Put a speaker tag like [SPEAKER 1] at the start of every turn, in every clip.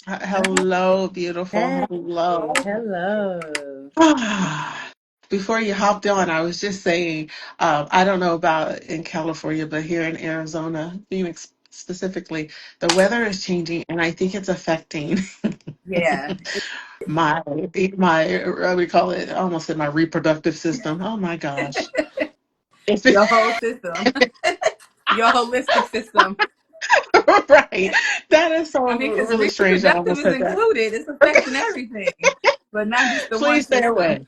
[SPEAKER 1] Hello, beautiful.
[SPEAKER 2] Hey,
[SPEAKER 1] Hello.
[SPEAKER 2] hello.
[SPEAKER 1] Before you hopped on, I was just saying, I don't know about in California, but here in Arizona, Phoenix specifically, the weather is changing, and I think it's affecting
[SPEAKER 2] Yeah,
[SPEAKER 1] my what we call it, I almost said my reproductive system. Oh my gosh. If it,
[SPEAKER 2] your whole system, your holistic system.
[SPEAKER 1] right. That is so
[SPEAKER 2] I mean, because
[SPEAKER 1] really strange. I
[SPEAKER 2] reproductive
[SPEAKER 1] almost
[SPEAKER 2] is
[SPEAKER 1] said that.
[SPEAKER 2] included. It's affecting everything, but not just the one
[SPEAKER 1] Please stay
[SPEAKER 2] system.
[SPEAKER 1] away.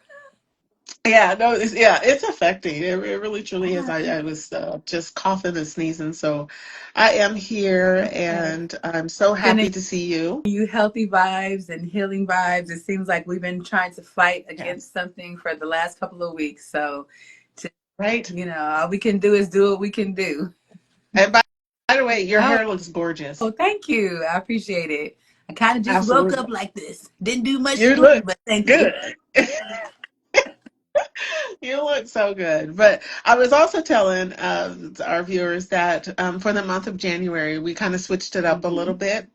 [SPEAKER 1] Yeah, no, it's affecting. It really truly is.
[SPEAKER 2] Yeah,
[SPEAKER 1] I was just coughing and sneezing, so I am here,
[SPEAKER 2] okay.
[SPEAKER 1] and I'm so
[SPEAKER 2] Sending
[SPEAKER 1] happy to see you.
[SPEAKER 2] you healthy vibes and healing vibes. It seems like we've been trying to fight
[SPEAKER 1] Yes,
[SPEAKER 2] against something for the last couple of weeks. So, to,
[SPEAKER 1] right.
[SPEAKER 2] all we can do is do what we can do.
[SPEAKER 1] And by the way, your
[SPEAKER 2] Oh,
[SPEAKER 1] hair looks gorgeous.
[SPEAKER 2] thank you. I appreciate it. I kind of just woke
[SPEAKER 1] Absolutely,
[SPEAKER 2] up like this. Didn't do much
[SPEAKER 1] you
[SPEAKER 2] sleep,
[SPEAKER 1] look
[SPEAKER 2] but thank you.
[SPEAKER 1] good. You look so good. But I was also telling our viewers that for the month of January, we kind of switched it up a little
[SPEAKER 2] Mhm.
[SPEAKER 1] bit.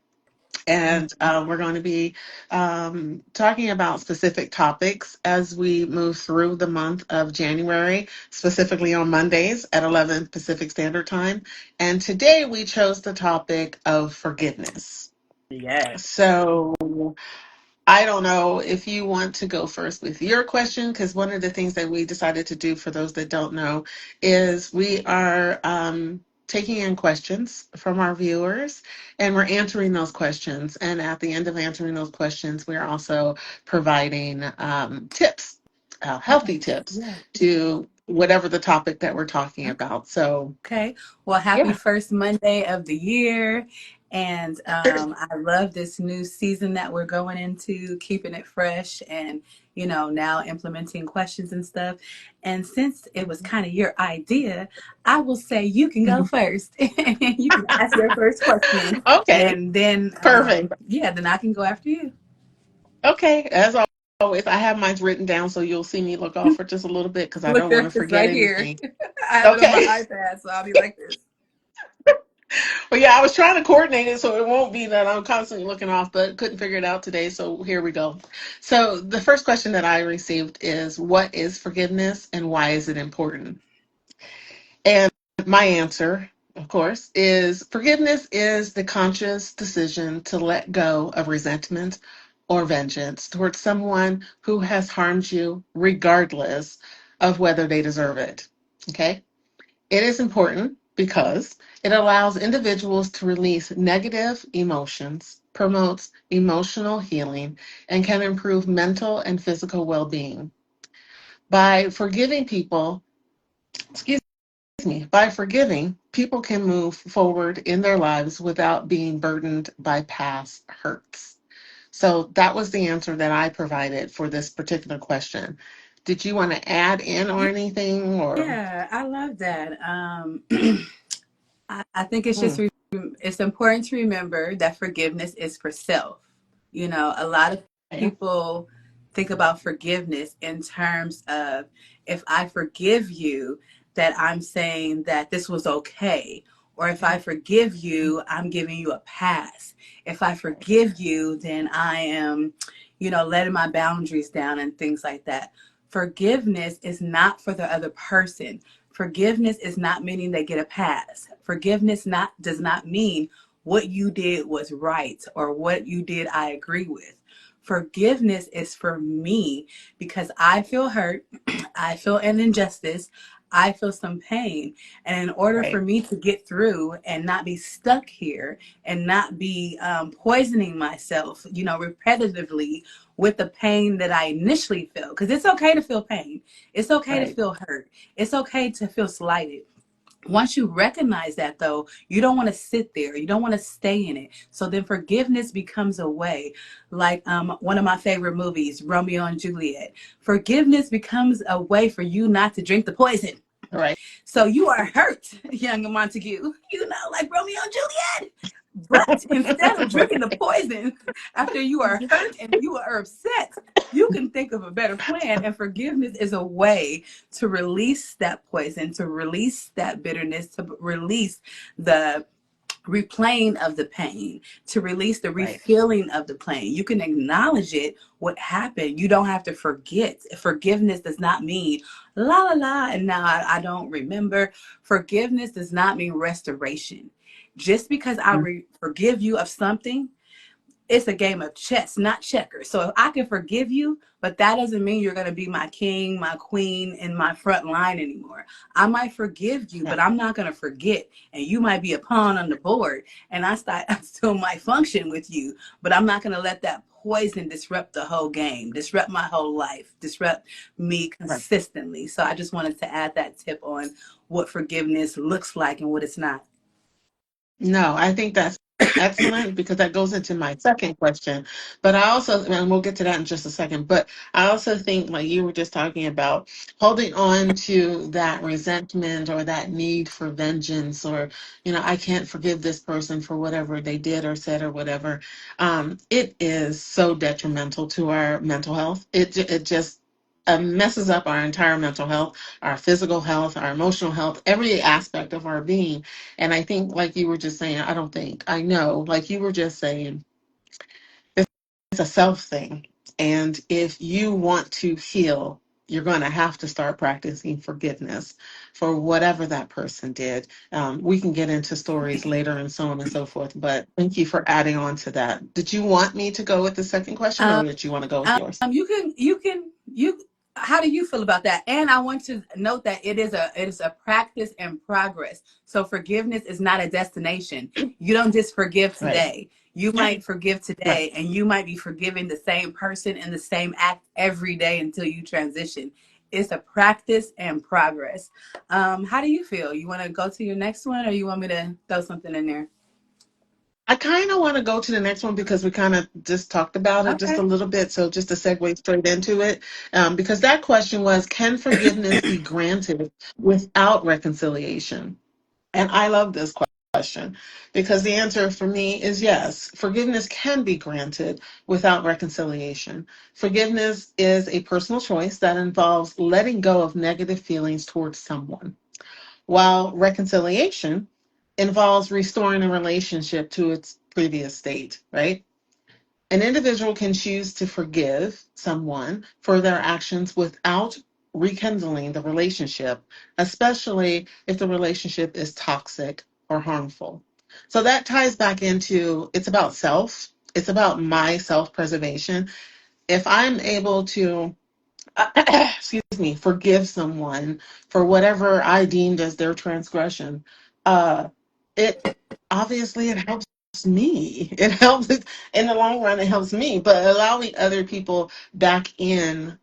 [SPEAKER 1] And we're going to be talking about specific topics as we move through the month of January, specifically on Mondays at 11 Pacific Standard Time. And today we chose the topic of forgiveness.
[SPEAKER 2] Yes.
[SPEAKER 1] So I don't know if you want to go first with your question, because one of the things that we decided to do for those that don't know is we are taking in questions from our viewers and we're answering those questions. And at the end of answering those questions, we're also providing tips, healthy
[SPEAKER 2] Yes.
[SPEAKER 1] tips
[SPEAKER 2] Yes.
[SPEAKER 1] to whatever the topic that we're talking about. So,
[SPEAKER 2] Okay. Well, happy
[SPEAKER 1] yeah.
[SPEAKER 2] first Monday of the year. And I love this new season that we're going into, keeping it fresh and, now implementing questions and stuff. And since it was kind of your idea, I will say you can go first and you can ask your first question.
[SPEAKER 1] Okay,
[SPEAKER 2] And then,
[SPEAKER 1] perfect.
[SPEAKER 2] yeah, then I can go after you.
[SPEAKER 1] Okay, as always, I have mine written down so you'll see me look off for just a little bit because I
[SPEAKER 2] Look,
[SPEAKER 1] don't want to
[SPEAKER 2] it's
[SPEAKER 1] forget
[SPEAKER 2] right here.
[SPEAKER 1] anything.
[SPEAKER 2] I have it on my
[SPEAKER 1] Okay.
[SPEAKER 2] iPad, so I'll be like this.
[SPEAKER 1] Well, yeah, I was trying to coordinate it so it won't be that I'm constantly looking off, but couldn't figure it out today. So here we go. So the first question that I received is, what is forgiveness and why is it important? And my answer, of course, is forgiveness is the conscious decision to let go of resentment or vengeance towards someone who has harmed you, regardless of whether they deserve it. Okay? It is important because it allows individuals to release negative emotions, promotes emotional healing, and can improve mental and physical well being. By forgiving people, excuse me, by forgiving, people can move forward in their lives without being burdened by past hurts. So that was the answer that I provided for this particular question. Did you want to add in or anything or?
[SPEAKER 2] Yeah, I love that. I think it's
[SPEAKER 1] Hmm,
[SPEAKER 2] just it's important to remember that forgiveness is for self. A lot of
[SPEAKER 1] yeah,
[SPEAKER 2] people think about forgiveness in terms of if I forgive you, that I'm saying that this was okay. Or if I forgive you, I'm giving you a pass. If I forgive you, then I am, letting my boundaries down and things like that. Forgiveness is not for the other person. Forgiveness is not meaning they get a pass. Forgiveness not does not mean what you did was right or what you did I agree with. Forgiveness is for me because I feel hurt, I feel an injustice, I feel some pain. And in order for
[SPEAKER 1] right,
[SPEAKER 2] me to get through and not be stuck here and not be poisoning myself, repetitively with the pain that I initially feel, because it's okay to feel pain, it's okay to
[SPEAKER 1] right,
[SPEAKER 2] feel hurt, it's okay to feel slighted. Once you recognize that, though, you don't want to sit there, you don't want to stay in it. So then forgiveness becomes a way, like one of my favorite movies, Romeo and Juliet. Forgiveness becomes a way for you not to drink the poison.
[SPEAKER 1] right,
[SPEAKER 2] So you are hurt, young Montague, like Romeo and Juliet. But instead of drinking the
[SPEAKER 1] right,
[SPEAKER 2] poison after you are hurt and you are upset, you can think of a better plan. And forgiveness is a way to release that poison, to release that bitterness, to release the replaying of the pain, to release the
[SPEAKER 1] Right.
[SPEAKER 2] refeeling of the pain. You can acknowledge it, what happened. You don't have to forget. Forgiveness does not mean la la la and now I don't remember. Forgiveness does not mean restoration. Just because I forgive you of something, it's a game of chess, not checkers. So if I can forgive you, but that doesn't mean you're going to be my king, my queen, in my front line anymore. I might forgive you, but
[SPEAKER 1] Right.
[SPEAKER 2] I'm not going to forget. And you might be a pawn on the board, and I still might function with you, but I'm not going to let that poison disrupt the whole game, disrupt my whole life, disrupt me
[SPEAKER 1] Right.
[SPEAKER 2] consistently. So I just wanted to add that tip on what forgiveness looks like and what it's not.
[SPEAKER 1] No, I think that's excellent because that goes into my second question. But I also, and we'll get to that in just a second, but I also think, like you were just talking about, holding on to that resentment or that need for vengeance, or, I can't forgive this person for whatever they did or said or whatever. It is so detrimental to our mental health. It just messes up our entire mental health, our physical health, our emotional health, every aspect of our being. And I think, like you were just saying, I don't think, I know, like you were just saying, it's a self thing. And if you want to heal, you're going to have to start practicing forgiveness for whatever that person did. We can get into stories later and so on and so forth, but thank you for adding on to that. Did you want me to go with the second question or
[SPEAKER 2] Um,
[SPEAKER 1] did you want to go with yours?
[SPEAKER 2] you how do you feel about that? And I want to note that it is a practice and progress. So forgiveness is not a destination. You don't just forgive
[SPEAKER 1] Right,
[SPEAKER 2] today. You might forgive
[SPEAKER 1] right.
[SPEAKER 2] today and you might be forgiving the same person in the same act every day until you transition. It's a practice and progress. How do you feel? You want to go to your next one or you want me to throw something in there?
[SPEAKER 1] I kind of want to go to the next one because we kind of just talked about it just a
[SPEAKER 2] Okay.
[SPEAKER 1] little bit. So just to segue straight into it, because that question was, can forgiveness be granted without reconciliation? And I love this question because the answer for me is yes. Forgiveness can be granted without reconciliation. Forgiveness is a personal choice that involves letting go of negative feelings towards someone, while reconciliation involves restoring a relationship to its previous state, right? An individual can choose to forgive someone for their actions without rekindling the relationship, especially if the relationship is toxic or harmful. So that ties back into, it's about self, it's about my self preservation. If I'm able to excuse me, forgive someone for whatever I deemed as their transgression, uh, it obviously it helps me. It helps in the long run. It helps me, but allowing other people back in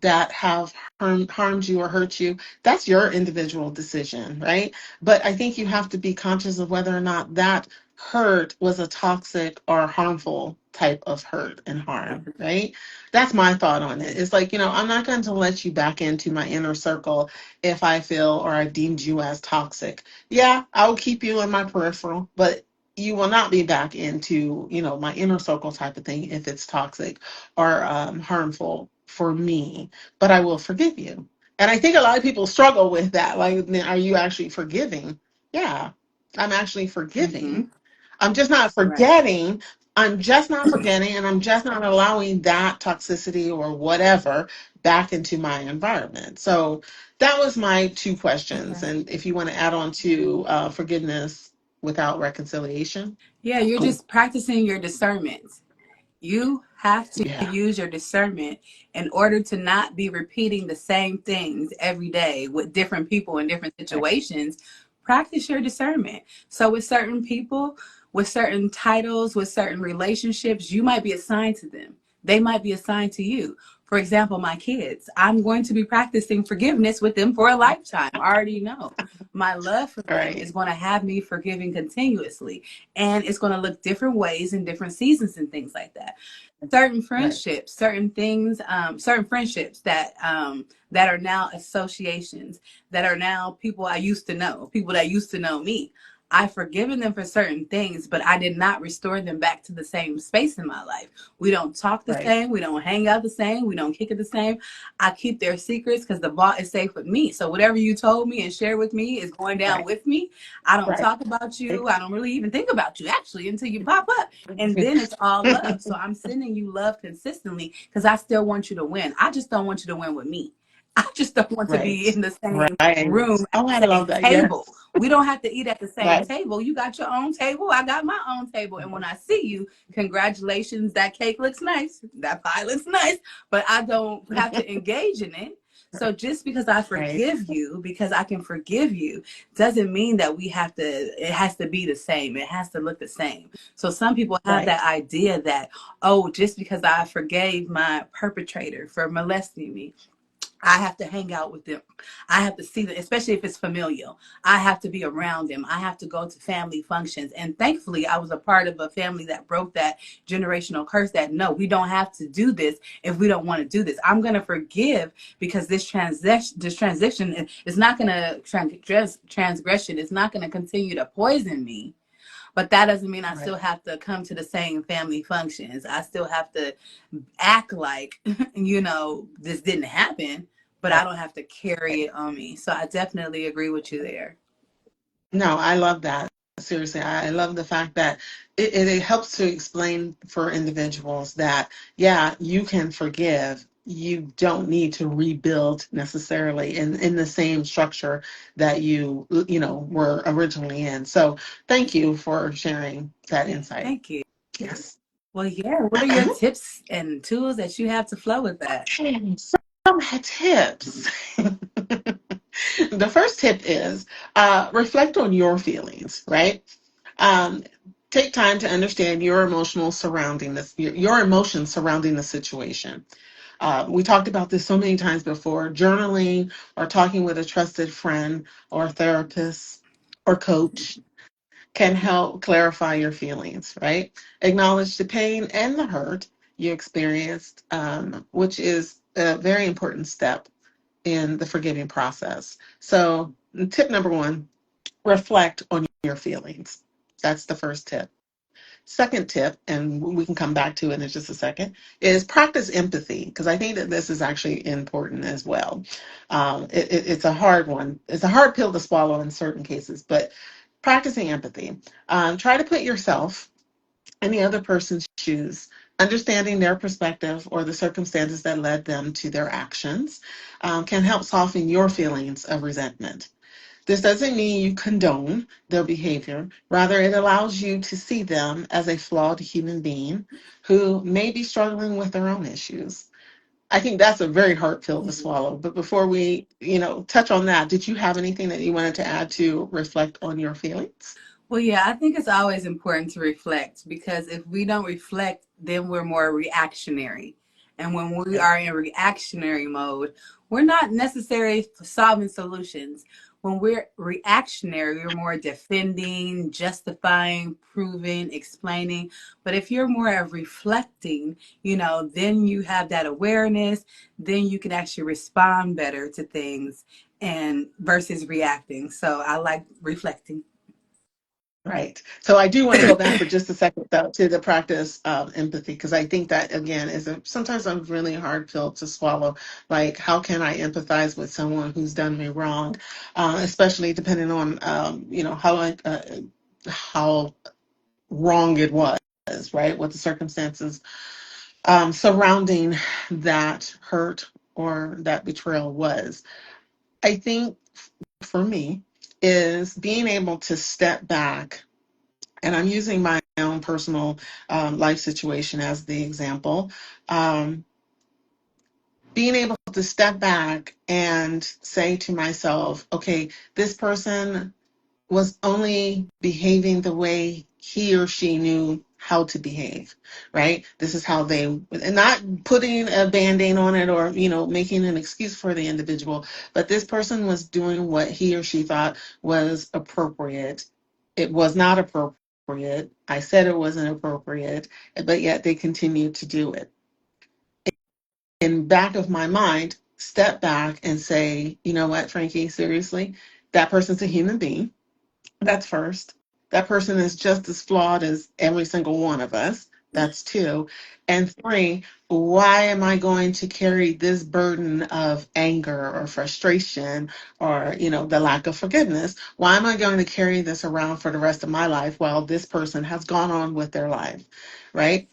[SPEAKER 1] that have harmed you or hurt you, that's your individual decision, right? But I think you have to be conscious of whether or not that hurt was a toxic or harmful type of hurt and harm, right? That's my thought on it. It's like, I'm not going to let you back into my inner circle if I feel or I deemed you as toxic. Yeah, I will keep you in my peripheral, but you will not be back into, my inner circle type of thing if it's toxic or harmful for me, but I will forgive you. And I think a lot of people struggle with that. Like, are you actually forgiving? Yeah, I'm actually
[SPEAKER 2] Mm-hmm.
[SPEAKER 1] forgiving. I'm just not
[SPEAKER 2] Right.
[SPEAKER 1] forgetting. I'm just not forgetting, and I'm just not allowing that toxicity or whatever back into my environment. So that was my two questions.
[SPEAKER 2] Okay.
[SPEAKER 1] And if you want to add on to forgiveness without reconciliation,
[SPEAKER 2] Yeah, you're
[SPEAKER 1] cool.
[SPEAKER 2] just practicing your discernment. You have to
[SPEAKER 1] Yeah,
[SPEAKER 2] use your discernment in order to not be repeating the same things every day with different people in different
[SPEAKER 1] right,
[SPEAKER 2] situations. Practice your discernment. So, with certain people, with certain titles, with certain relationships, you might be assigned to them. They might be assigned to you. For example, my kids, I'm going to be practicing forgiveness with them for a lifetime. I already know. My love for them is
[SPEAKER 1] right,
[SPEAKER 2] going to have me forgiving continuously, and it's going to look different ways in different seasons and things like that. Certain
[SPEAKER 1] right,
[SPEAKER 2] friendships, certain things, certain friendships that are now associations, that are now people I used to know, people that used to know me. I've forgiven them for certain things, but I did not restore them back to the same space in my life. We don't talk the
[SPEAKER 1] Right.
[SPEAKER 2] same. We don't hang out the same. We don't kick it the same. I keep their secrets because the vault is safe with me. So whatever you told me and shared with me is going down
[SPEAKER 1] Right.
[SPEAKER 2] with me. I don't
[SPEAKER 1] Right.
[SPEAKER 2] talk about you. I don't really even think about you actually until you pop up. And then it's all love. So I'm sending you love consistently because I still want you to win. I just don't want you to win with me. I just don't want to be
[SPEAKER 1] Right.
[SPEAKER 2] in the same
[SPEAKER 1] Right.
[SPEAKER 2] room at
[SPEAKER 1] Oh, I
[SPEAKER 2] the
[SPEAKER 1] love
[SPEAKER 2] same
[SPEAKER 1] that.
[SPEAKER 2] table.
[SPEAKER 1] Yes.
[SPEAKER 2] We don't have to eat at the same
[SPEAKER 1] Right.
[SPEAKER 2] table. You got your own table. I got my own table. And when I see you, congratulations. That cake looks nice. That pie looks nice. But I don't have to engage in it. So just because I
[SPEAKER 1] Right.
[SPEAKER 2] forgive you, because I can forgive you, doesn't mean that we have to, it has to be the same. It has to look the same. So some people have that
[SPEAKER 1] Right.
[SPEAKER 2] idea that, oh, just because I forgave my perpetrator for molesting me, I have to hang out with them. I have to see them, especially if it's familial. I have to be around them. I have to go to family functions. And thankfully, I was a part of a family that broke that generational curse that no, we don't have to do this if we don't want to do this. I'm going to forgive because this transition is not going to transgression is not going to continue to poison me. But that doesn't mean I still
[SPEAKER 1] Right.
[SPEAKER 2] have to come to the same family functions. I still have to act like, this didn't happen, but I
[SPEAKER 1] Right.
[SPEAKER 2] don't have to carry it on me. So I definitely agree with you there.
[SPEAKER 1] No, I love that. Seriously, I love the fact that it helps to explain for individuals that, yeah, you can forgive. You don't need to rebuild necessarily in the same structure that you were originally in. So thank you for sharing that
[SPEAKER 2] Yeah,
[SPEAKER 1] insight.
[SPEAKER 2] thank you.
[SPEAKER 1] Yes.
[SPEAKER 2] Well, yeah, what are your tips and tools that you have to flow with that?
[SPEAKER 1] Okay, some tips. The first tip is reflect on your feelings, right? Um, Take time to understand your emotional surrounding this, your emotions surrounding the situation. We talked about this so many times before. Journaling or talking with a trusted friend or therapist or coach can help clarify your feelings, right? Acknowledge the pain and the hurt you experienced, which is a very important step in the forgiving process. So, tip number one, reflect on your feelings. That's the first tip. Second tip, and we can come back to it in just a second, is practice empathy, because I think that this is actually important as well. It's a hard one. It's a hard pill to swallow in certain cases, but practicing empathy. Try to put yourself in the other person's shoes, understanding their perspective or the circumstances that led them to their actions can help soften your feelings of resentment. This doesn't mean you condone their behavior. Rather, it allows you to see them as a flawed human being who may be struggling with their own issues. I think that's a very hard pill to swallow. But before we touch on that, did you have anything that you wanted to add to reflect on your feelings?
[SPEAKER 2] Well, yeah, I think it's always important to reflect because if we don't reflect, then we're more reactionary. And when we
[SPEAKER 1] Right.
[SPEAKER 2] are in reactionary mode, we're not necessarily solving solutions. When we're reactionary, we're more defending, justifying, proving, explaining. But if you're more of reflecting, then you have that awareness, then you can actually respond better to things and versus reacting. So I like reflecting.
[SPEAKER 1] Right. So I do want to go back for just a second though to the practice of empathy because I think that again is sometimes a really hard pill to swallow. Like, how can I empathize with someone who's done me wrong, especially depending on how wrong it was, right? What the circumstances surrounding that hurt or that betrayal was. I think for me is being able to step back, and I'm using my own personal life situation as the example. Um, Being able to step back and say to myself, okay, this person was only behaving the way he or she knew how to behave, right? This is how they, and not putting a band-aid on it or making an excuse for the individual, but this person was doing what he or she thought was appropriate. It was not appropriate. I said it wasn't appropriate, but yet they continued to do it. In back of my mind, step back and say, you know what, Frankie, seriously, that person's a human being. That's first. That person is just as flawed as every single one of us. That's two. And three, why am I going to carry this burden of anger or frustration or, the lack of forgiveness? Why am I going to carry this around for the rest of my life while this person has gone on with their life? Right?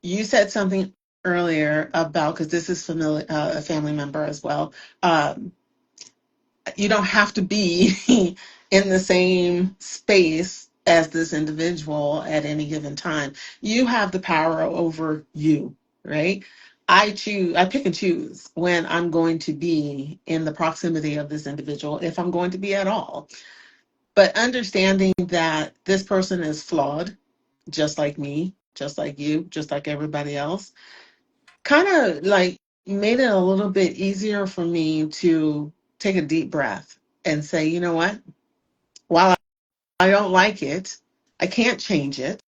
[SPEAKER 1] You said something earlier about, because this is familiar, a family member as well. Um, you don't have to be in the same space as this individual at any given time. You have the power over you, right? I pick and choose when I'm going to be in the proximity of this individual, if I'm going to be at all. But understanding that this person is flawed, just like me, just like you, just like everybody else, kind of like made it a little bit easier for me to take a deep breath and say, you know what? While I don't like it, I can't change it.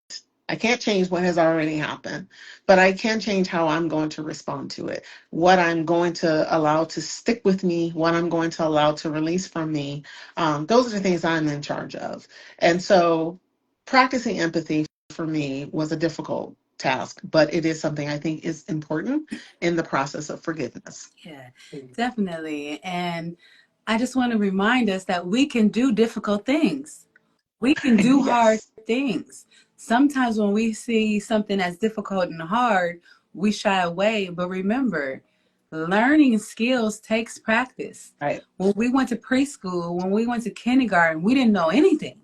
[SPEAKER 1] I can't change what has already happened, but I can change how I'm going to respond to it, what I'm going to allow to stick with me, what I'm going to allow to release from me. Those are the things I'm in charge of. And so practicing empathy for me was a difficult task, but it is something I think is important in the process of forgiveness.
[SPEAKER 2] Yeah, definitely. And I just want to remind us that we can do difficult things. We can do hard
[SPEAKER 1] Yes.
[SPEAKER 2] things. Sometimes when we see something as difficult and hard, we shy away. But remember, learning skills takes practice.
[SPEAKER 1] Right.
[SPEAKER 2] When we went to preschool, when we went to kindergarten, we didn't know anything.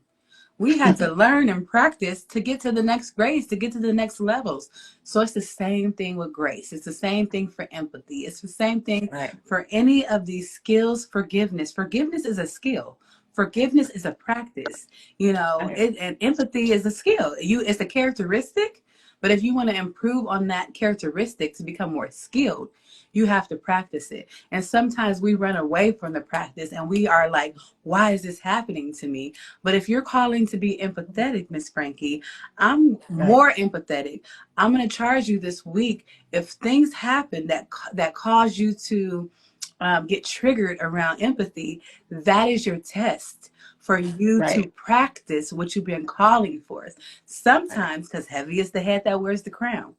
[SPEAKER 2] We had to learn and practice to get to the next grades, to get to the next levels. So it's the same thing with grace. It's the same thing for empathy. It's the same thing
[SPEAKER 1] Right.
[SPEAKER 2] for any of these skills. Forgiveness. Forgiveness is a skill. Forgiveness is a practice.
[SPEAKER 1] Right.
[SPEAKER 2] And empathy is a skill. It's a characteristic, but if you want to improve on that characteristic to become more skilled, you have to practice it. And sometimes we run away from the practice and we are like, why is this happening to me? But if you're calling to be empathetic, Miss Frankie, I'm
[SPEAKER 1] Right.
[SPEAKER 2] more empathetic. I'm going to charge you this week if things happen that cause you to get triggered around empathy. That is your test for you to
[SPEAKER 1] Right.
[SPEAKER 2] practice what you've been calling for.
[SPEAKER 1] Right.
[SPEAKER 2] Sometimes, because heavy is the head that wears the crown.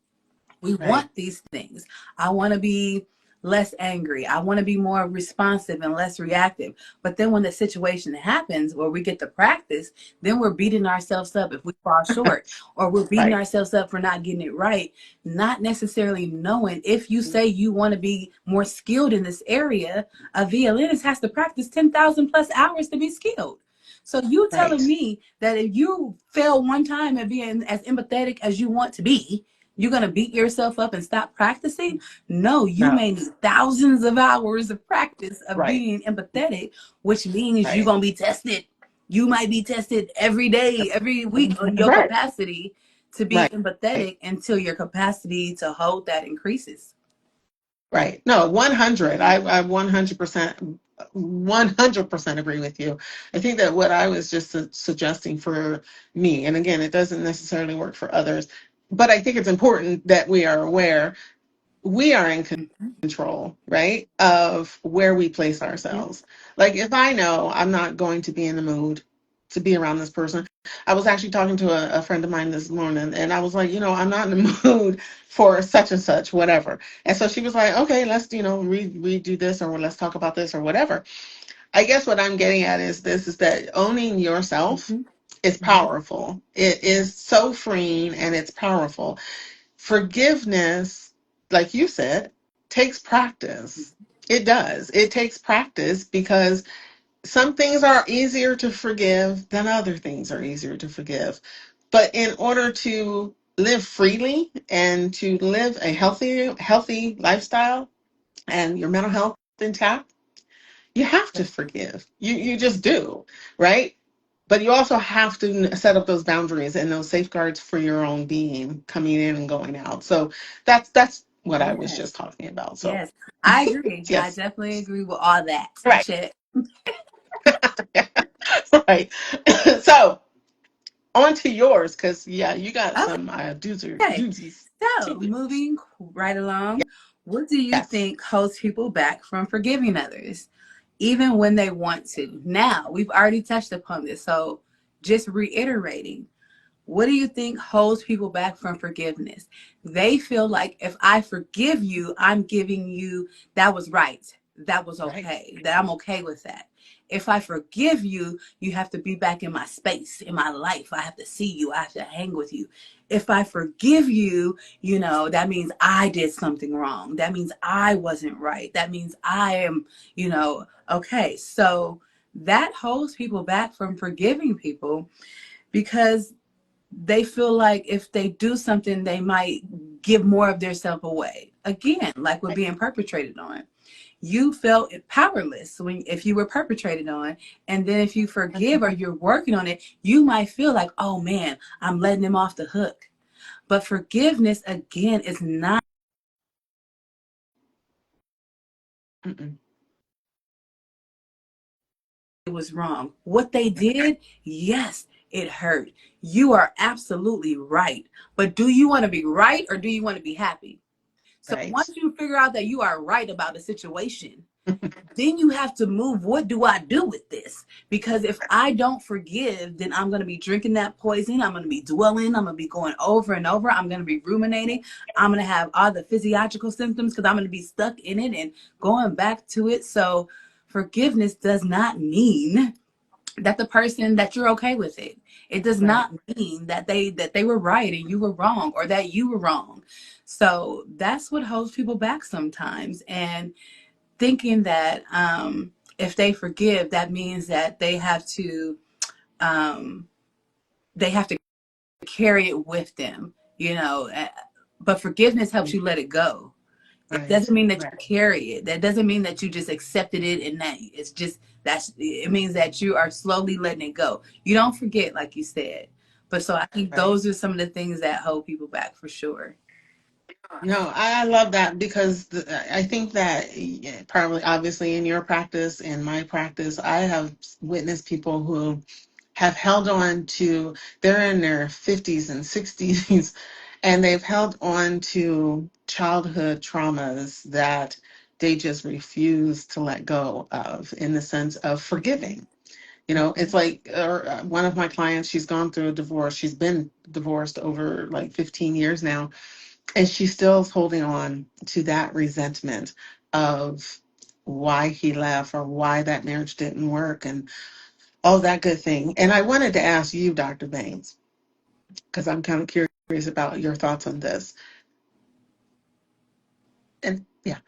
[SPEAKER 2] We
[SPEAKER 1] Right.
[SPEAKER 2] want these things. I want to be less angry. I want to be more responsive and less reactive. But then when the situation happens where we get to practice, then we're beating ourselves up if we fall short, or we're beating
[SPEAKER 1] Right.
[SPEAKER 2] ourselves up for not getting it right, not necessarily knowing if you say you want to be more skilled in this area, a violinist has to practice 10,000 plus hours to be skilled. So you telling
[SPEAKER 1] Right.
[SPEAKER 2] me that if you fail one time at being as empathetic as you want to be, you're going to beat yourself up and stop practicing? No, you
[SPEAKER 1] No.
[SPEAKER 2] may need thousands of hours of practice of
[SPEAKER 1] Right.
[SPEAKER 2] being empathetic, which means you're
[SPEAKER 1] Right.
[SPEAKER 2] going to be tested. You might be tested every day, every week on your
[SPEAKER 1] Right.
[SPEAKER 2] capacity to be
[SPEAKER 1] Right. Right.
[SPEAKER 2] empathetic until your capacity to hold that increases.
[SPEAKER 1] Right. No, 100. I 100% agree with you. I think that what I was just suggesting for me, and again, it doesn't necessarily work for others, but I think it's important that we are aware we are in
[SPEAKER 2] Mm-hmm.
[SPEAKER 1] control, right, of where we place
[SPEAKER 2] Yeah.
[SPEAKER 1] ourselves. Like if I know I'm not going to be in the mood to be around this person, I was actually talking to a friend of mine this morning, and I was like, I'm not in the mood for such and such, whatever. And so she was like, okay, let's, redo this, or let's talk about this, or whatever. I guess what I'm getting at is this: is that owning yourself
[SPEAKER 2] Mm-hmm.
[SPEAKER 1] is powerful. It is so freeing and it's powerful. Forgiveness, like you said, takes practice. It does. It takes practice because some things are easier to forgive than other things are easier to forgive. But in order to live freely and to live a healthy lifestyle and your mental health intact, you have to forgive. You just do, right? But you also have to set up those boundaries and those safeguards for your own being coming in and going out. So that's what I was
[SPEAKER 2] Yes.
[SPEAKER 1] just talking about. So
[SPEAKER 2] Yes. I agree. I
[SPEAKER 1] yes,
[SPEAKER 2] definitely agree with all that.
[SPEAKER 1] right,
[SPEAKER 2] Shit.
[SPEAKER 1] right. So on to yours, because yeah, you got some
[SPEAKER 2] Okay.
[SPEAKER 1] doozies
[SPEAKER 2] So,
[SPEAKER 1] too.
[SPEAKER 2] moving right along, what do you
[SPEAKER 1] Yes.
[SPEAKER 2] think holds people back from forgiving others, even when they want to? Now, we've already touched upon this. So, just reiterating, what do you think holds people back from forgiveness? They feel like if I forgive you, I'm giving you that was right. That was
[SPEAKER 1] Right.
[SPEAKER 2] okay. That I'm okay with that. If I forgive you, you have to be back in my space, in my life. I have to see you. I have to hang with you. If I forgive you, that means I did something wrong. That means I wasn't right. That means I am, okay. So that holds people back from forgiving people because they feel like if they do something, they might give more of their self away. Again, like we're
[SPEAKER 1] Right.
[SPEAKER 2] being perpetrated on. You felt powerless when if you were perpetrated on, and then if you forgive or you're working on it, you might feel like, oh man, I'm letting them off the hook. But forgiveness again is not
[SPEAKER 1] Mm-mm.
[SPEAKER 2] it was wrong. What they did, yes, it hurt. You are absolutely right. But do you want to be right or do you want to be happy? So
[SPEAKER 1] Right.
[SPEAKER 2] once you figure out that you are right about a situation, then you have to move. What do I do with this? Because if I don't forgive, then I'm going to be drinking that poison. I'm going to be dwelling. I'm going to be going over and over. I'm going to be ruminating. I'm going to have all the physiological symptoms because I'm going to be stuck in it and going back to it. So forgiveness does not mean that the person that you're okay with it. It does
[SPEAKER 1] Right.
[SPEAKER 2] not mean that they were right and you were wrong or that you were wrong. So that's what holds people back sometimes. And thinking that if they forgive, that means that um, they have to carry it with them, But forgiveness helps you let it go. It
[SPEAKER 1] Right.
[SPEAKER 2] doesn't mean that you
[SPEAKER 1] Right.
[SPEAKER 2] carry it. That doesn't mean that you just accepted it and that it's just it means that you are slowly letting it go. You don't forget, like you said. But so I think
[SPEAKER 1] Right.
[SPEAKER 2] those are some of the things that hold people back for sure.
[SPEAKER 1] No, I love that because I think that yeah, probably obviously in your practice, in my practice, I have witnessed people who have held on to, they're in their 50s and 60s, and they've held on to childhood traumas that they just refuse to let go of in the sense of forgiving. You know, it's like one of my clients, she's gone through a divorce. She's been divorced over like 15 years now, and she still is holding on to that resentment of why he left or why that marriage didn't work and all that good thing. And I wanted to ask you, Dr. Baines, because I'm kind of curious about your thoughts on this. And yeah,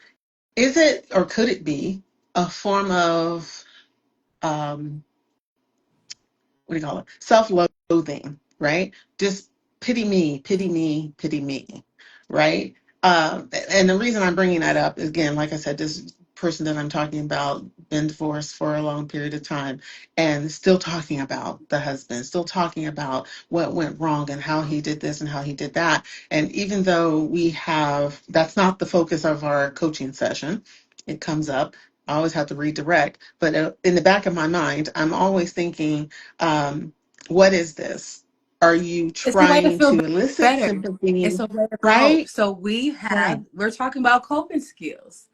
[SPEAKER 1] is it or could it be a form of um, what do you call it? Self-loathing, right? Just pity me, pity me, pity me, right? And the reason I'm bringing that up is, again, like I said, this person that I'm talking about been divorced for a long period of time and still talking about the husband, still talking about what went wrong and how he did this and how he did that. And even though that's not the focus of our coaching session, it comes up. I always have to redirect, but in the back of my mind, I'm always thinking, um, what is this? Are you
[SPEAKER 2] It's a way to
[SPEAKER 1] trying
[SPEAKER 2] feel
[SPEAKER 1] to elicit
[SPEAKER 2] better. It's
[SPEAKER 1] sympathy?
[SPEAKER 2] a way to cope.
[SPEAKER 1] Right?
[SPEAKER 2] So
[SPEAKER 1] Right.
[SPEAKER 2] we're talking about coping skills.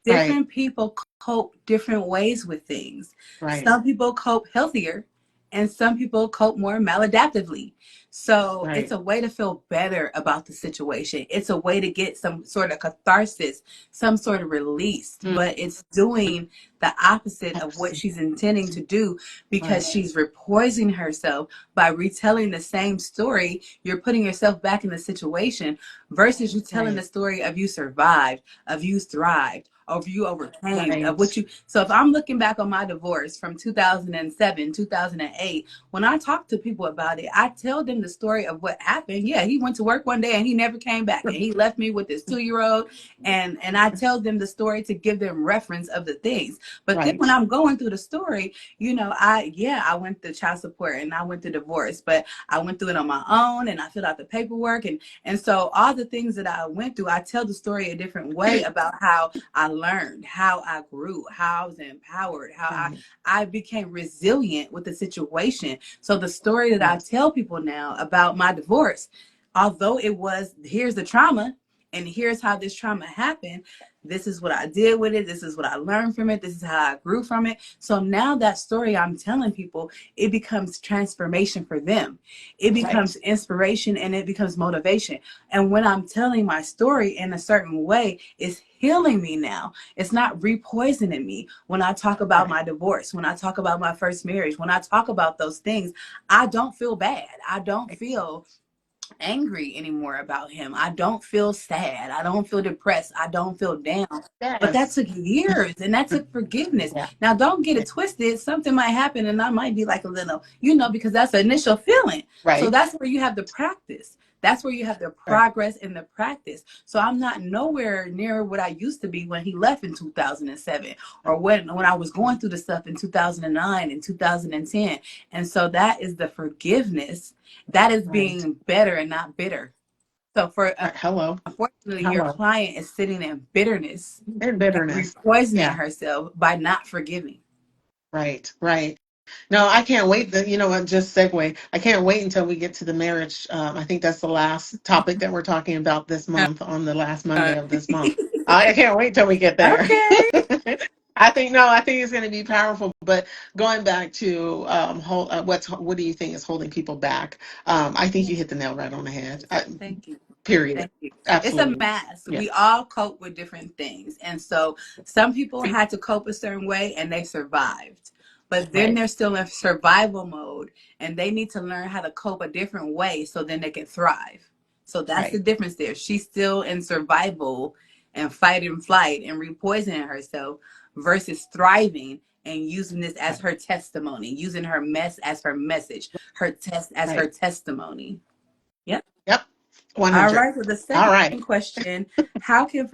[SPEAKER 1] Right.
[SPEAKER 2] Different people cope different ways with things.
[SPEAKER 1] Right.
[SPEAKER 2] Some people cope healthier and some people cope more maladaptively. So it's
[SPEAKER 1] Right.
[SPEAKER 2] a way to feel better about the situation. It's a way to get some sort of catharsis, some sort of release,
[SPEAKER 1] Mm,
[SPEAKER 2] but it's doing the opposite of what
[SPEAKER 1] absolutely.
[SPEAKER 2] she's intending to do because
[SPEAKER 1] Right.
[SPEAKER 2] she's repoisoning herself by retelling the same story. You're putting yourself back in the situation versus you telling the
[SPEAKER 1] Right.
[SPEAKER 2] story of you survived, of you thrived, of you overcame, of
[SPEAKER 1] Right.
[SPEAKER 2] what you. So if I'm looking back on my divorce from 2007, 2008, when I talk to people about it, I tell them the story of what happened. Yeah, he went to work one day and he never came back, and he left me with this 2-year old, and I tell them the story to give them reference of the things. But then when
[SPEAKER 1] Right.
[SPEAKER 2] I'm going through the story, I went through child support and I went through divorce, but I went through it on my own and I filled out the paperwork, and so all the things that I went through, I tell the story a different way about how I learned, how I grew, how I was empowered, how
[SPEAKER 1] Right.
[SPEAKER 2] I became resilient with the situation. So the story that I
[SPEAKER 1] Yes.
[SPEAKER 2] tell people now about my divorce, although it was, here's the trauma, and here's how this trauma happened. This is what I did with it. This is what I learned from it. This is how I grew from it. So now that story I'm telling people, it becomes transformation for them. It
[SPEAKER 1] Right.
[SPEAKER 2] becomes inspiration and it becomes motivation. And when I'm telling my story in a certain way, it's healing me now. It's not repoisoning me. When I talk about
[SPEAKER 1] Right.
[SPEAKER 2] my divorce, when I talk about my first marriage, when I talk about those things, I don't feel bad. I don't
[SPEAKER 1] Right.
[SPEAKER 2] feel angry anymore about him. I don't feel sad. I don't feel depressed. I don't feel down. But that
[SPEAKER 1] Yes.
[SPEAKER 2] took years and that took forgiveness.
[SPEAKER 1] Yeah.
[SPEAKER 2] Now, don't get it twisted. Something might happen and I might be like a little, because that's the initial feeling. So
[SPEAKER 1] Right.
[SPEAKER 2] that's where you have the practice. That's where you have the
[SPEAKER 1] Right.
[SPEAKER 2] progress and the practice. So I'm not nowhere near what I used to be when he left in 2007 or when I was going through the stuff in 2009 and 2010. And so that is the forgiveness, that is
[SPEAKER 1] Right.
[SPEAKER 2] being better and not bitter. So for
[SPEAKER 1] Right. Hello.
[SPEAKER 2] unfortunately, your
[SPEAKER 1] Hello.
[SPEAKER 2] client is sitting in bitterness
[SPEAKER 1] And
[SPEAKER 2] and
[SPEAKER 1] bitterness.
[SPEAKER 2] repoisoning
[SPEAKER 1] Yeah.
[SPEAKER 2] herself by not forgiving.
[SPEAKER 1] Right. Right. No, I can't wait. You know what? Just segue. I can't wait until we get to the marriage. I think that's the last topic that we're talking about this month on the last Monday of this month. I can't wait till we get there.
[SPEAKER 2] Okay.
[SPEAKER 1] I think no, I think it's going to be powerful. But going back to what do you think is holding people back? I think you hit the nail right on the head.
[SPEAKER 2] Thank you.
[SPEAKER 1] Period.
[SPEAKER 2] Thank you. It's a
[SPEAKER 1] Absolutely.
[SPEAKER 2] mask.
[SPEAKER 1] Yeah.
[SPEAKER 2] We all cope with different things. And so some people had to cope a certain way and they survived. But then
[SPEAKER 1] Right.
[SPEAKER 2] they're still in survival mode and they need to learn how to cope a different way so then they can thrive. So that's the
[SPEAKER 1] Right.
[SPEAKER 2] difference there. She's still in survival and fight and flight and repoisoning herself versus thriving and using this as
[SPEAKER 1] Right.
[SPEAKER 2] her testimony, using her mess as her message, her test as her
[SPEAKER 1] Right.
[SPEAKER 2] testimony. Yep.
[SPEAKER 1] Yep.
[SPEAKER 2] All
[SPEAKER 1] 100.
[SPEAKER 2] right. So the
[SPEAKER 1] All
[SPEAKER 2] second
[SPEAKER 1] right.
[SPEAKER 2] question: how can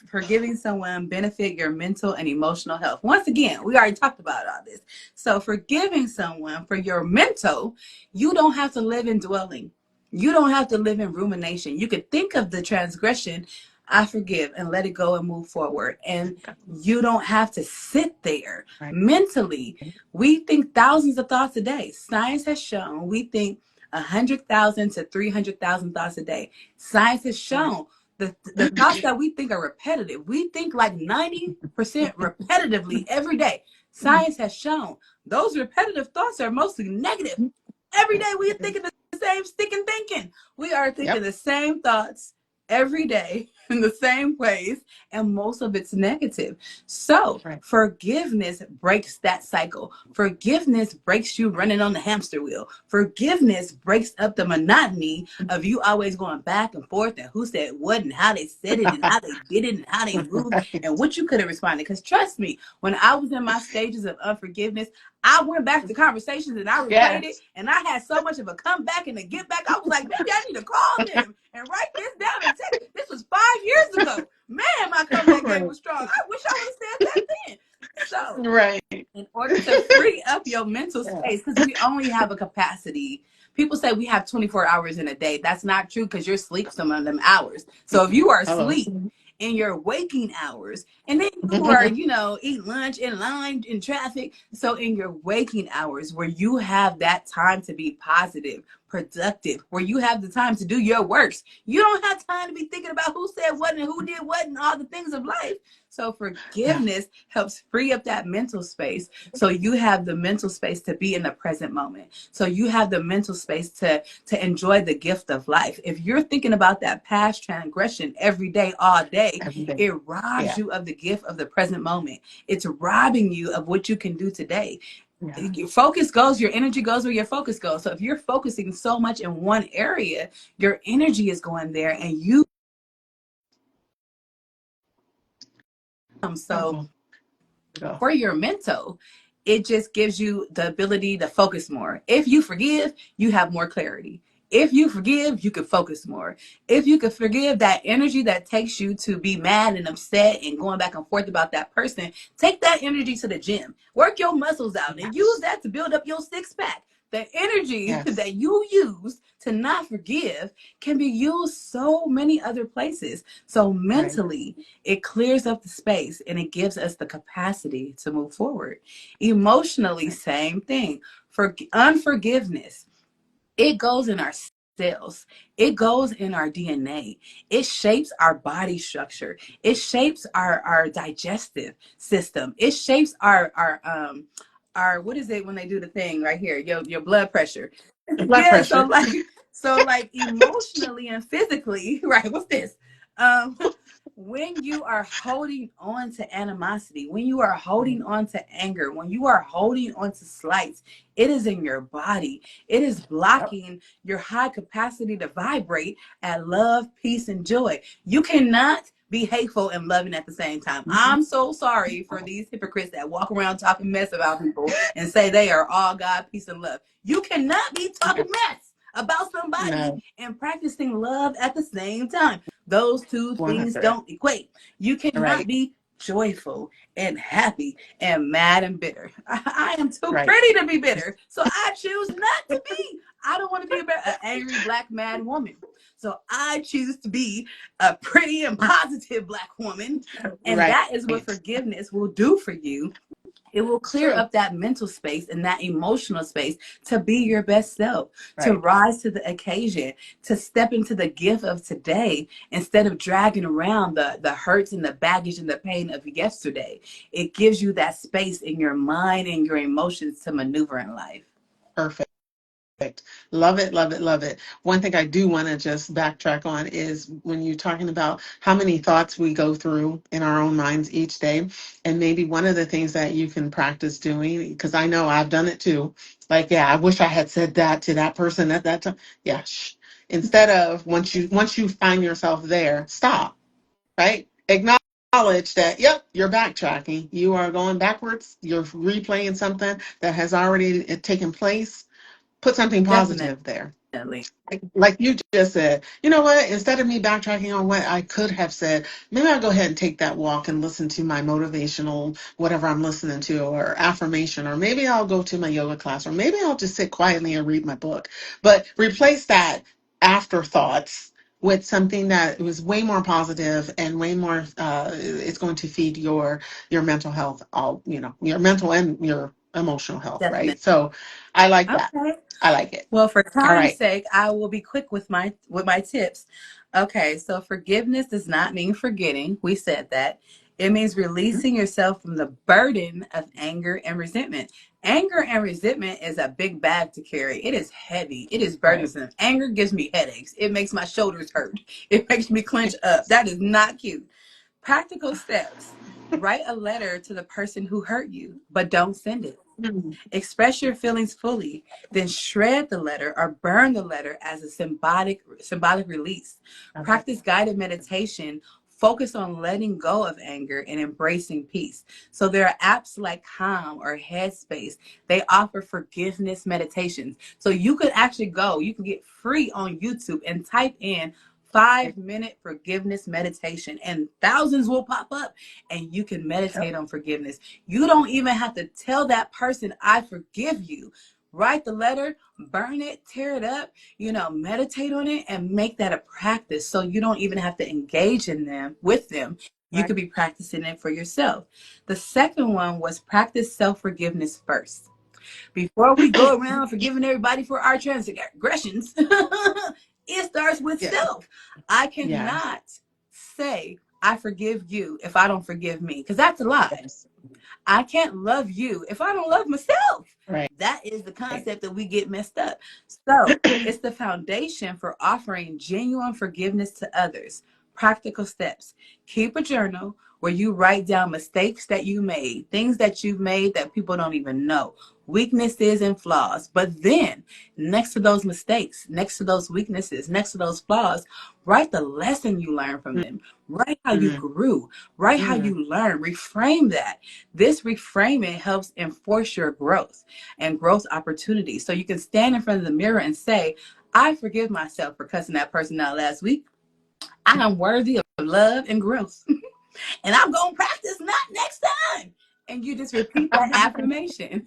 [SPEAKER 2] forgiving someone benefit your mental and emotional health? Once again, we already talked about all this. So forgiving someone for your mental, you don't have to live in dwelling. You don't have to live in rumination. You could think of the transgression, I forgive, and let it go and move forward. And you don't have to sit there
[SPEAKER 1] Right.
[SPEAKER 2] mentally. We think thousands of thoughts a day. Science has shown we think 100,000 to 300,000 thoughts a day. Science has
[SPEAKER 1] Right.
[SPEAKER 2] shown the thoughts that we think are repetitive. We think like 90% repetitively every day. Science has shown those repetitive thoughts are mostly negative. Every day we are thinking the same sticking thinking. We are thinking
[SPEAKER 1] Yep.
[SPEAKER 2] the same thoughts every day in the same ways, and most of it's negative. So
[SPEAKER 1] Right.
[SPEAKER 2] forgiveness breaks that cycle. Forgiveness breaks you running on the hamster wheel. Forgiveness breaks up the monotony of you always going back and forth and who said what and how they said it and how they did it and how they moved
[SPEAKER 1] Right.
[SPEAKER 2] and what you could have responded. Because trust me, when I was in my stages of unforgiveness, I went back to conversations and I replayed it,
[SPEAKER 1] Yes.
[SPEAKER 2] and I had so much of a comeback and a get back. I was like, maybe I need to call them and write this down and text. This was 5 years ago. Man, my comeback game
[SPEAKER 1] Right.
[SPEAKER 2] was strong. I wish I would have said that then. So,
[SPEAKER 1] Right.
[SPEAKER 2] in order to free up your mental
[SPEAKER 1] Yeah.
[SPEAKER 2] space, because we only have a capacity. People say we have 24 hours in a day. That's not true because you're asleep some of them hours. So if you are
[SPEAKER 1] Hello.
[SPEAKER 2] asleep in your waking hours, and then you are, eat lunch in line in traffic. So in your waking hours, where you have that time to be positive, productive, where you have the time to do your works, you don't have time to be thinking about who said what and who did what and all the things of life. So
[SPEAKER 1] Yeah.
[SPEAKER 2] forgiveness helps free up that mental space. So you have the mental space to be in the present moment. So you have the mental space to enjoy the gift of life. If you're thinking about that past transgression every day, all day,
[SPEAKER 1] Every day.
[SPEAKER 2] it robs
[SPEAKER 1] Yeah.
[SPEAKER 2] you of the gift of the present moment. It's robbing you of what you can do today.
[SPEAKER 1] Yeah.
[SPEAKER 2] Your focus goes, your energy goes where your focus goes. So if you're focusing so much in one area, your energy is going there and you so
[SPEAKER 1] Oh, go.
[SPEAKER 2] for your mental, it just gives you the ability to focus more. If you forgive, you have more clarity. If you forgive, you can focus more. If you can forgive, that energy that takes you to be mad and upset and going back and forth about that person, take that energy to the gym. Work your muscles out and use
[SPEAKER 1] Yes.
[SPEAKER 2] that to build up your six pack. The energy
[SPEAKER 1] Yes.
[SPEAKER 2] that you use to not forgive can be used so many other places. So
[SPEAKER 1] Right.
[SPEAKER 2] mentally, it clears up the space and it gives us the capacity to move forward. Emotionally,
[SPEAKER 1] Right.
[SPEAKER 2] same thing. For unforgiveness, it goes in our cells. It goes in our DNA. It shapes our body structure. It shapes our digestive system. It shapes our what is it when they do the thing right here? Your blood pressure.
[SPEAKER 1] The blood
[SPEAKER 2] Yeah, so
[SPEAKER 1] pressure.
[SPEAKER 2] like emotionally and physically, right? What's this? Um when you are holding on to animosity, when you are holding on to anger, when you are holding on to slights, it is in your body. It is
[SPEAKER 1] Yep.
[SPEAKER 2] blocking your high capacity to vibrate at love, peace, and joy. You cannot be hateful and loving at the same time.
[SPEAKER 1] Mhm.
[SPEAKER 2] I'm so sorry for these hypocrites that walk around talking mess about people and say they are all God, peace, and love. You cannot be talking mess about somebody
[SPEAKER 1] No,
[SPEAKER 2] and practicing love at the same time. Those two things
[SPEAKER 1] 100.
[SPEAKER 2] don't equate. You cannot
[SPEAKER 1] Right,
[SPEAKER 2] be joyful and happy and mad and bitter. I am too
[SPEAKER 1] right.
[SPEAKER 2] pretty to be bitter, so I choose not to be. I don't want to be an angry black mad woman. So I choose to be a pretty and positive black woman. And
[SPEAKER 1] Right.
[SPEAKER 2] that is what forgiveness will do for you. It will
[SPEAKER 1] It's
[SPEAKER 2] clear
[SPEAKER 1] true.
[SPEAKER 2] up that mental space and that emotional space to be your best self, to
[SPEAKER 1] Right.
[SPEAKER 2] rise to the occasion, to step into the gift of today instead of dragging around the hurts and the baggage and the pain of yesterday. It gives you that space in your mind and your emotions to maneuver in life.
[SPEAKER 1] Perfect. Love it, love it, love it. One thing I do want to just backtrack on is when you're talking about how many thoughts we go through in our own minds each day. And maybe one of the things that you can practice doing, because I know I've done it too. Like, yeah, I wish I had said that to that person at that time. Yeah. Instead of once you find yourself there, stop, right? Acknowledge that, yep, you're backtracking. You are going backwards. You're replaying something that has already taken place. Put something
[SPEAKER 2] Definitely.
[SPEAKER 1] positive there. Like you just said, you know what? Instead of me backtracking on what I could have said, maybe I'll go ahead and take that walk and listen to my motivational, whatever I'm listening to, or affirmation, or maybe I'll go to my yoga class, or maybe I'll just sit quietly and read my book. But replace that afterthoughts with something that was way more positive and way more. It's going to feed your mental health, all your mental and your emotional health,
[SPEAKER 2] Definitely.
[SPEAKER 1] right? So, I like that.
[SPEAKER 2] Okay.
[SPEAKER 1] I like it.
[SPEAKER 2] Well, for
[SPEAKER 1] All
[SPEAKER 2] time's
[SPEAKER 1] right.
[SPEAKER 2] sake, I will be quick with my tips. Okay, so forgiveness does not mean forgetting. We said that. It means releasing yourself from the burden of anger and resentment. Anger and resentment is a big bag to carry. It is heavy. It is
[SPEAKER 1] Right.
[SPEAKER 2] burdensome. Anger gives me headaches. It makes my shoulders hurt. It makes me clench up. That is not cute. Practical steps. Write a letter to the person who hurt you, but don't send it.
[SPEAKER 1] Mm.
[SPEAKER 2] Express your feelings fully, then shred the letter or burn the letter as a symbolic release.
[SPEAKER 1] Okay.
[SPEAKER 2] Practice guided meditation. Focus on letting go of anger and embracing peace. So there are apps like Calm or Headspace. They offer forgiveness meditations. So you could actually you can get free on YouTube and type in 5-minute forgiveness meditation and thousands will pop up and you can
[SPEAKER 1] Yep.
[SPEAKER 2] meditate on forgiveness. You don't even have to tell that person, I forgive you. Write the letter, burn it, tear it up, meditate on it and make that a practice so you don't even have to engage in them with them. You
[SPEAKER 1] Right.
[SPEAKER 2] could be practicing it for yourself. The second one was practice self forgiveness first. Before we go around forgiving everybody for our transgressions, it starts with
[SPEAKER 1] Yeah.
[SPEAKER 2] self. I
[SPEAKER 1] Yes.
[SPEAKER 2] cannot say, I forgive you if I don't forgive me, because that's a lie.
[SPEAKER 1] Yes.
[SPEAKER 2] I can't love you if I don't love myself.
[SPEAKER 1] Right.
[SPEAKER 2] That is the concept that we get messed up. So it's the foundation for offering genuine forgiveness to others. Practical steps. Keep a journal where you write down mistakes that you made, things that you've made that people don't even know, weaknesses and flaws. But then, next to those mistakes, next to those weaknesses, next to those flaws, write the lesson you learned from them. Write how you
[SPEAKER 1] Mm-hmm.
[SPEAKER 2] grew. Write how
[SPEAKER 1] Mm-hmm.
[SPEAKER 2] you learned. Reframe that. This reframing helps enforce your growth and growth opportunities. So you can stand in front of the mirror and say, I forgive myself for cussing that person out last week. I am worthy of love and growth. And I'm going to practice not next time. And you just repeat that affirmation.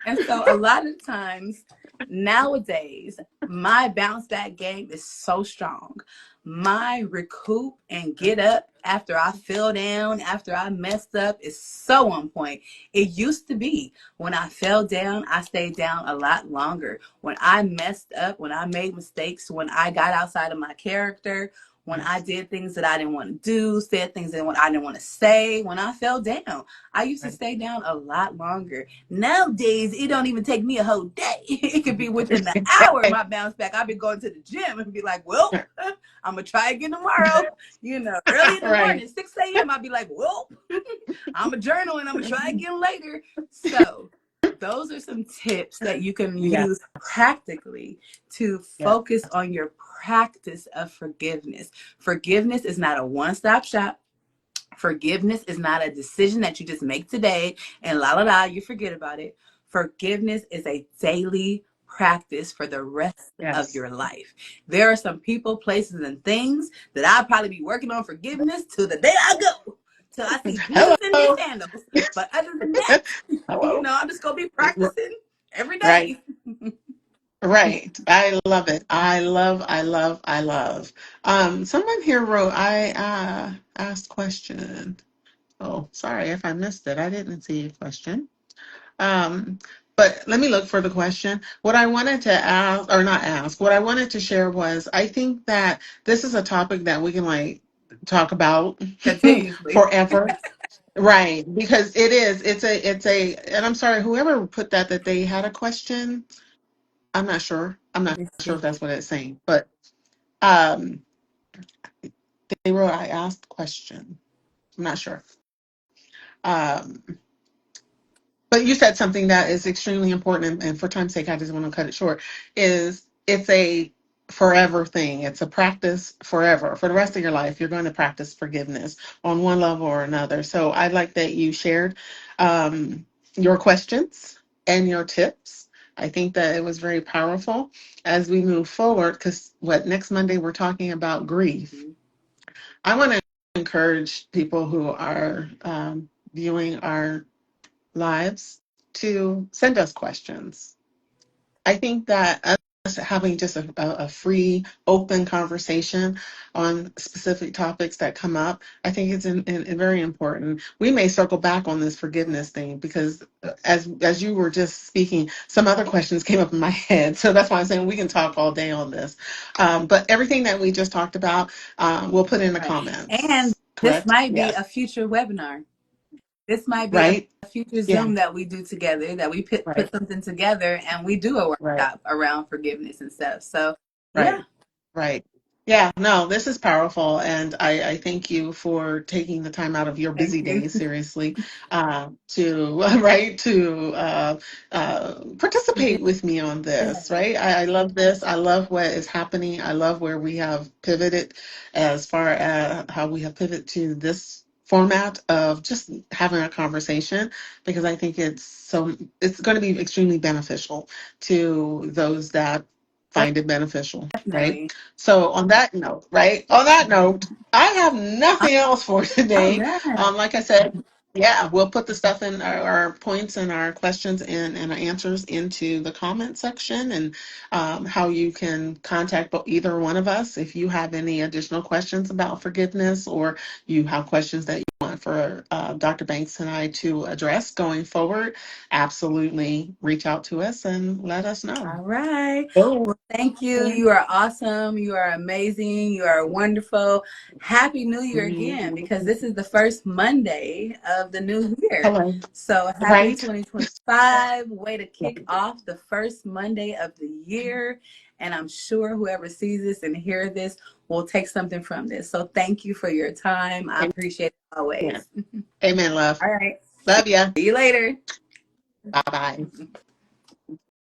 [SPEAKER 2] And so a lot of times nowadays, my bounce back game is so strong. My recoup and get up after I fell down, after I messed up is so on point. It used to be when I fell down, I stayed down a lot longer. When I messed up, when I made mistakes, when I got outside of my character, when I did things that I didn't want to do, said things that I didn't want to say, when I fell down, I used to stay down a lot longer. Nowadays, it don't even take me a whole day. It could be within the hour of my bounce back. I've been going to the gym and be like, well, I'm going to try again tomorrow. You know, early in the
[SPEAKER 1] Right.
[SPEAKER 2] morning, 6 a.m., I'll be like, well, I'm a journal and I'm going to try again later. So those are some tips that you can
[SPEAKER 1] Yeah.
[SPEAKER 2] use practically to
[SPEAKER 1] Yeah.
[SPEAKER 2] focus on your practice of forgiveness. Forgiveness is not a one-stop shop. Forgiveness is not a decision that you just make today and la la la, you forget about it. Forgiveness is a daily practice for the rest of
[SPEAKER 1] Yes.
[SPEAKER 2] your life. There are some people, places, and things that I'll probably be working on forgiveness till the day I go, till I see Jesus in his
[SPEAKER 1] Hello.
[SPEAKER 2] sandals. But other than that,
[SPEAKER 1] Hello.
[SPEAKER 2] I'm just going to be practicing every
[SPEAKER 1] Right.
[SPEAKER 2] day.
[SPEAKER 1] Right. I love it. I love. Someone here wrote, I asked question. Oh, sorry if I missed it. I didn't see a question. Um, but let me look for the question. What I wanted to ask, or not ask, what I wanted to share was I think that this is a topic that we can like talk about
[SPEAKER 2] Continuously.
[SPEAKER 1] forever. Right. Because it's a, and I'm sorry, whoever put that they had a question. I'm not sure. I'm not
[SPEAKER 2] Let me
[SPEAKER 1] sure
[SPEAKER 2] see.
[SPEAKER 1] if that's what it's saying, but um, they wrote, I asked question. I'm not sure. Um, but you said something that is extremely important, and for time's sake, I just want to cut it short. Is it's a forever thing. It's a practice forever. For the rest of your life, you're going to practice forgiveness on one level or another. So I like that you shared your questions and your tips. I think that it was very powerful as we move forward. Because what next Monday we're talking about grief. I want to encourage people who are viewing our lives to send us questions. I think that us having just a free, open conversation on specific topics that come up, I think it's very important. We may circle back on this forgiveness thing because as you were just speaking, some other questions came up in my head. So that's why I'm saying we can talk all day on this. But everything that we just talked about, we'll put in the
[SPEAKER 2] Right. And
[SPEAKER 1] comments.
[SPEAKER 2] this
[SPEAKER 1] Correct?
[SPEAKER 2] might be
[SPEAKER 1] Yes.
[SPEAKER 2] a future webinar. This might be a
[SPEAKER 1] Right?
[SPEAKER 2] future
[SPEAKER 1] Yeah.
[SPEAKER 2] Zoom that we do together, that we put
[SPEAKER 1] Right.
[SPEAKER 2] something together and we do a
[SPEAKER 1] Right.
[SPEAKER 2] workshop around forgiveness and stuff. So, yeah.
[SPEAKER 1] Right. Right. Yeah, no, this is powerful. And I thank you for taking the time out of your
[SPEAKER 2] Thank
[SPEAKER 1] busy
[SPEAKER 2] you.
[SPEAKER 1] day, seriously, to, right, to participate with me on this,
[SPEAKER 2] Yeah.
[SPEAKER 1] right? I love this. I love what is happening. I love where we have pivoted as far as how we have pivoted to this format of just having a conversation because I think it's going to be extremely beneficial to those that find it beneficial, right?
[SPEAKER 2] Definitely.
[SPEAKER 1] So on that note, right? On that note, I have nothing else for
[SPEAKER 2] All
[SPEAKER 1] today.
[SPEAKER 2] right.
[SPEAKER 1] Like I said, yeah, we'll put the stuff in our points and our questions and our answers into the comment section and how you can contact either one of us if you have any additional questions about forgiveness or you have questions that you want for Dr. Banks and I to address going forward. Absolutely reach out to us and let us know.
[SPEAKER 2] All right.
[SPEAKER 1] Oh,
[SPEAKER 2] Well, thank you. You are awesome. You are amazing. You are wonderful. Happy New Year again, because this is the first Monday of the new year.
[SPEAKER 1] hello.
[SPEAKER 2] So happy
[SPEAKER 1] Right?
[SPEAKER 2] 2025. Way to kick off the first Monday of the year. And I'm sure whoever sees this and hear this will take something from this. So thank you for your time. I appreciate it
[SPEAKER 1] Amen.
[SPEAKER 2] always.
[SPEAKER 1] Amen, love.
[SPEAKER 2] All right.
[SPEAKER 1] Love ya.
[SPEAKER 2] See you later.
[SPEAKER 1] Bye bye.